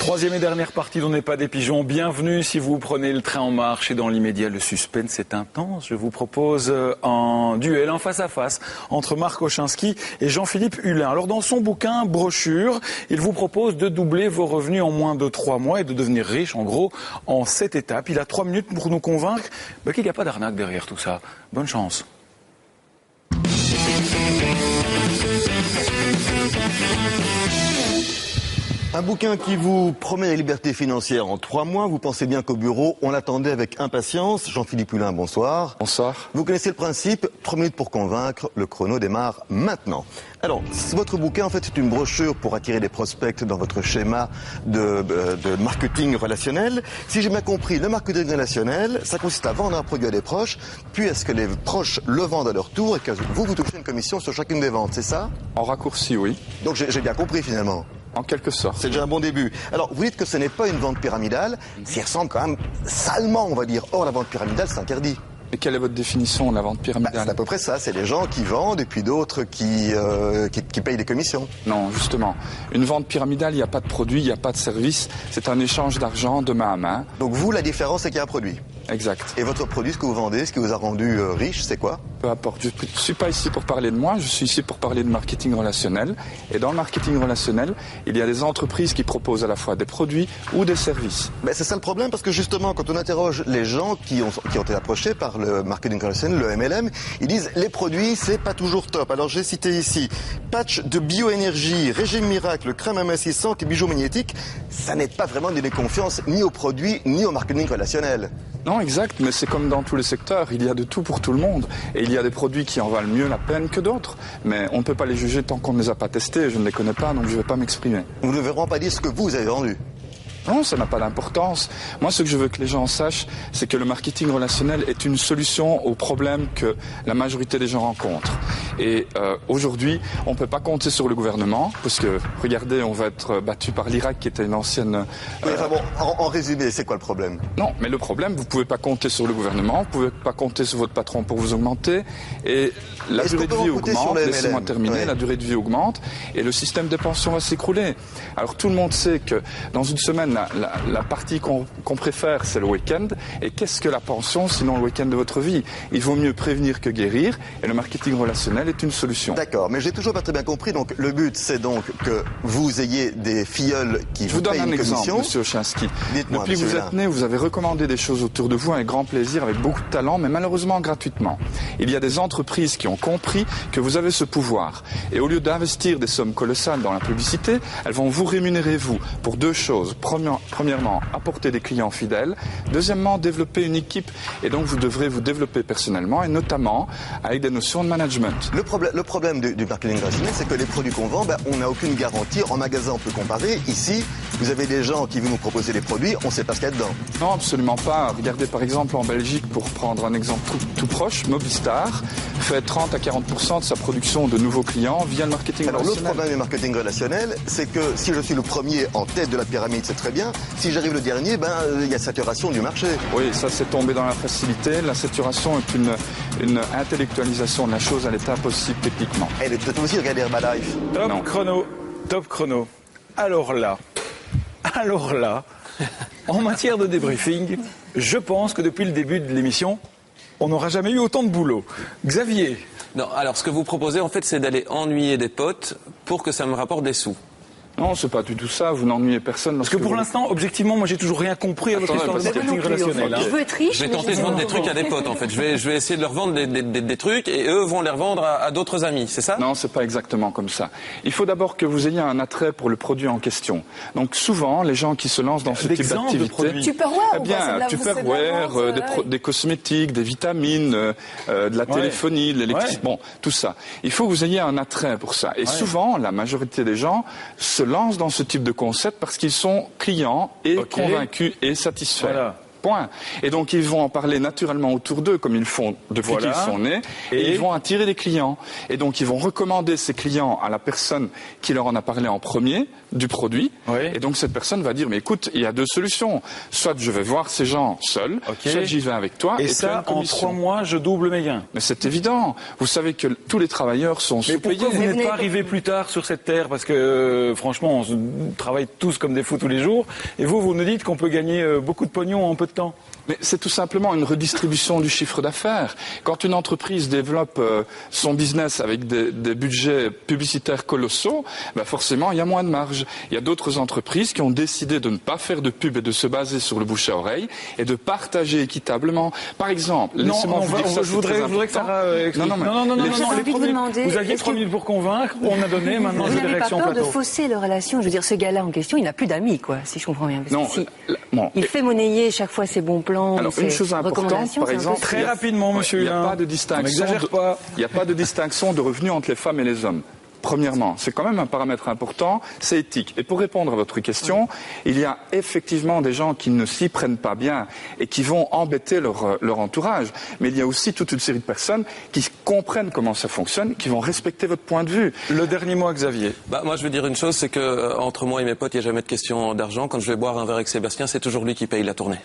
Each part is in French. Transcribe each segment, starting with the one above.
Troisième et dernière partie d'On n'est pas des pigeons. Bienvenue si vous prenez le train en marche et dans l'immédiat le suspense est intense. Je vous propose un duel, un face-à-face entre Marc Oczynski et Jean-Philippe Hulin. Alors dans son bouquin Brochure, il vous propose de doubler vos revenus en moins de 3 mois et de devenir riche en gros en 7 étapes. Il a 3 minutes pour nous convaincre qu'il n'y a pas d'arnaque derrière tout ça. Bonne chance. Un bouquin qui vous promet la liberté financière en 3 mois. Vous pensez bien qu'au bureau, on l'attendait avec impatience. Jean-Philippe Hulin, bonsoir. Bonsoir. Vous connaissez le principe, 3 minutes pour convaincre, le chrono démarre maintenant. Alors, votre bouquin, en fait, c'est une brochure pour attirer des prospects dans votre schéma de marketing relationnel. Si j'ai bien compris, le marketing relationnel, ça consiste à vendre un produit à des proches, puis est-ce que les proches le vendent à leur tour et que vous touchez une commission sur chacune des ventes, c'est ça? En raccourci, oui. Donc j'ai bien compris finalement. En quelque sorte. C'est déjà un bon début. Alors, vous dites que ce n'est pas une vente pyramidale, ça ressemble quand même salement, on va dire. Or, la vente pyramidale, c'est interdit. Et quelle est votre définition de la vente pyramidale? C'est à peu près ça, c'est les gens qui vendent et puis d'autres qui payent des commissions. Non, justement. Une vente pyramidale, il n'y a pas de produit, il n'y a pas de service. C'est un échange d'argent de main à main. Donc vous, la différence, c'est qu'il y a un produit. Exact. Et votre produit, ce que vous vendez, ce qui vous a rendu riche, c'est quoi? Peu importe. Je ne suis pas ici pour parler de moi, je suis ici pour parler de marketing relationnel. Et dans le marketing relationnel, il y a des entreprises qui proposent à la fois des produits ou des services. Ben c'est ça le problème, parce que justement, quand on interroge les gens qui ont été approchés par le marketing relationnel, le MLM, ils disent les produits, c'est pas toujours top. Alors j'ai cité ici patch de bioénergie, régime miracle, crème amincissante et bijoux magnétiques. Ça n'aide pas vraiment de donner confiance ni aux produits ni au marketing relationnel. Non, exact, mais c'est comme dans tous les secteurs, il y a de tout pour tout le monde. Et il y a des produits qui en valent mieux la peine que d'autres. Mais on ne peut pas les juger tant qu'on ne les a pas testés, je ne les connais pas, donc je ne vais pas m'exprimer. Vous ne devez vraiment pas dire ce que vous avez vendu. Non, ça n'a pas d'importance. Moi, ce que je veux que les gens sachent, c'est que le marketing relationnel est une solution aux problèmes que la majorité des gens rencontrent. Et aujourd'hui, on ne peut pas compter sur le gouvernement, parce que, regardez, on va être battu par l'Irak, qui était une ancienne... Oui, enfin bon, en résumé, c'est quoi le problème? Non, mais le problème, vous ne pouvez pas compter sur le gouvernement, vous ne pouvez pas compter sur votre patron pour vous augmenter, et la durée de vie augmente, laissez-moi terminer, oui. La durée de vie augmente, et le système de pension va s'écrouler. Alors tout le monde sait que dans une semaine, la partie qu'on préfère, c'est le week-end. Et qu'est-ce que la pension, sinon le week-end de votre vie? Il vaut mieux prévenir que guérir. Et le marketing relationnel est une solution. D'accord, mais j'ai toujours pas très bien compris. Donc le but, c'est donc que vous ayez des filleuls qui vous payent une commission. Je vous donne un exemple, Monsieur Oczynski. Dites-moi, depuis que vous êtes né, vous avez recommandé des choses autour de vous avec grand plaisir, avec beaucoup de talent, mais malheureusement gratuitement. Il y a des entreprises qui ont compris que vous avez ce pouvoir. Et au lieu d'investir des sommes colossales dans la publicité, elles vont vous rémunérer, vous, pour 2 choses. Premièrement, apporter des clients fidèles. Deuxièmement, développer une équipe. Et donc, vous devrez vous développer personnellement et notamment avec des notions de management. Le problème du marketing relationnel, c'est que les produits qu'on vend, on n'a aucune garantie. En magasin, on peut comparer. Ici, vous avez des gens qui vont nous proposer des produits, on ne sait pas ce qu'il y a dedans. Non, absolument pas. Regardez par exemple en Belgique, pour prendre un exemple tout proche, Mobistar fait 30 à 40% de sa production de nouveaux clients via le marketing relationnel. Alors, l'autre problème du marketing relationnel, c'est que si je suis le premier en tête de la pyramide, c'est très bien. Si j'arrive le dernier, il y a saturation du marché. Oui, ça c'est tombé dans la facilité. La saturation est une intellectualisation de la chose à l'état possible techniquement. Elle est peut-être aussi regarder Herbalife. Top chrono. Alors là, en matière de débriefing, je pense que depuis le début de l'émission, on n'aura jamais eu autant de boulot. Xavier. Non, alors ce que vous proposez en fait, c'est d'aller ennuyer des potes pour que ça me rapporte des sous. Non, c'est pas du tout ça, vous n'ennuyez personne. Parce que pour l'instant, objectivement, moi j'ai toujours rien compris à votre histoire de marketing relationnel. Je veux être riche. Je vais tenter de vendre des trucs à des potes en fait. Je vais essayer de leur vendre des trucs et eux vont les revendre à d'autres amis, c'est ça? Non, c'est pas exactement comme ça. Il faut d'abord que vous ayez un attrait pour le produit en question. Donc souvent, les gens qui se lancent dans ce type d'activité... Tupperware, Tupperware, des cosmétiques, des vitamines, de la téléphonie, de l'électricité, bon, tout ça. Il faut que vous ayez un attrait pour ça. Et souvent, la majorité des gens se lancent dans ce type de concept parce qu'ils sont clients et convaincus et satisfaits. Voilà. point. Et donc ils vont en parler naturellement autour d'eux, comme ils le font depuis qu'ils sont nés, et ils vont attirer des clients. Et donc ils vont recommander ces clients à la personne qui leur en a parlé en premier du produit. Oui. Et donc cette personne va dire, mais écoute, il y a deux solutions. Soit je vais voir ces gens seuls, soit j'y vais avec toi. Et tu as ça, une en commission. 3 mois, je double mes gains. Mais c'est évident. Vous savez que tous les travailleurs sont Mais sous-payés. pourquoi vous n'êtes pas arrivé plus tard sur cette terre? Parce que franchement, on travaille tous comme des fous tous les jours. Et vous nous dites qu'on peut gagner beaucoup de pognon en peu de temps. Mais c'est tout simplement une redistribution du chiffre d'affaires. Quand une entreprise développe son business avec des budgets publicitaires colossaux, ben forcément, il y a moins de marge. Il y a d'autres entreprises qui ont décidé de ne pas faire de pub et de se baser sur le bouche à oreille et de partager équitablement. Par exemple, laissez-moi vous dire ça, je voudrais que Sarah explique. Non, Vous aviez 3 minutes pour convaincre, on a donné, maintenant Vous j'ai des n'avez pas réactions peur de plateau. fausser leur relation? Je veux dire, ce gars-là en question, il n'a plus d'amis, quoi, si je comprends bien. Parce Non, que bon. il fait monnayer chaque fois ses bons plans. Alors, ses une chose importante, recommandations, par c'est un peu exemple, ça. Très rapidement, monsieur Il n'y a Hulin. pas de distinction. On n'exagère pas. Il n'y a pas de distinction de revenus entre les femmes et les hommes. Premièrement, c'est quand même un paramètre important, c'est éthique. Et pour répondre à votre question, il y a effectivement des gens qui ne s'y prennent pas bien et qui vont embêter leur entourage. Mais il y a aussi toute une série de personnes qui comprennent comment ça fonctionne, qui vont respecter votre point de vue. Le dernier mot à Xavier. Bah, moi, je veux dire une chose, c'est que entre moi et mes potes, il n'y a jamais de question d'argent. Quand je vais boire un verre avec Sébastien, c'est toujours lui qui paye la tournée.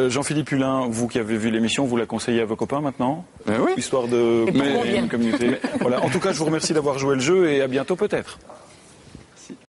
Jean-Philippe Hulin, vous qui avez vu l'émission, vous la conseillez à vos copains maintenant? Oui. Histoire de Et pour combien communauté. Voilà. En tout cas, je vous remercie d'avoir joué le jeu et à bientôt peut-être.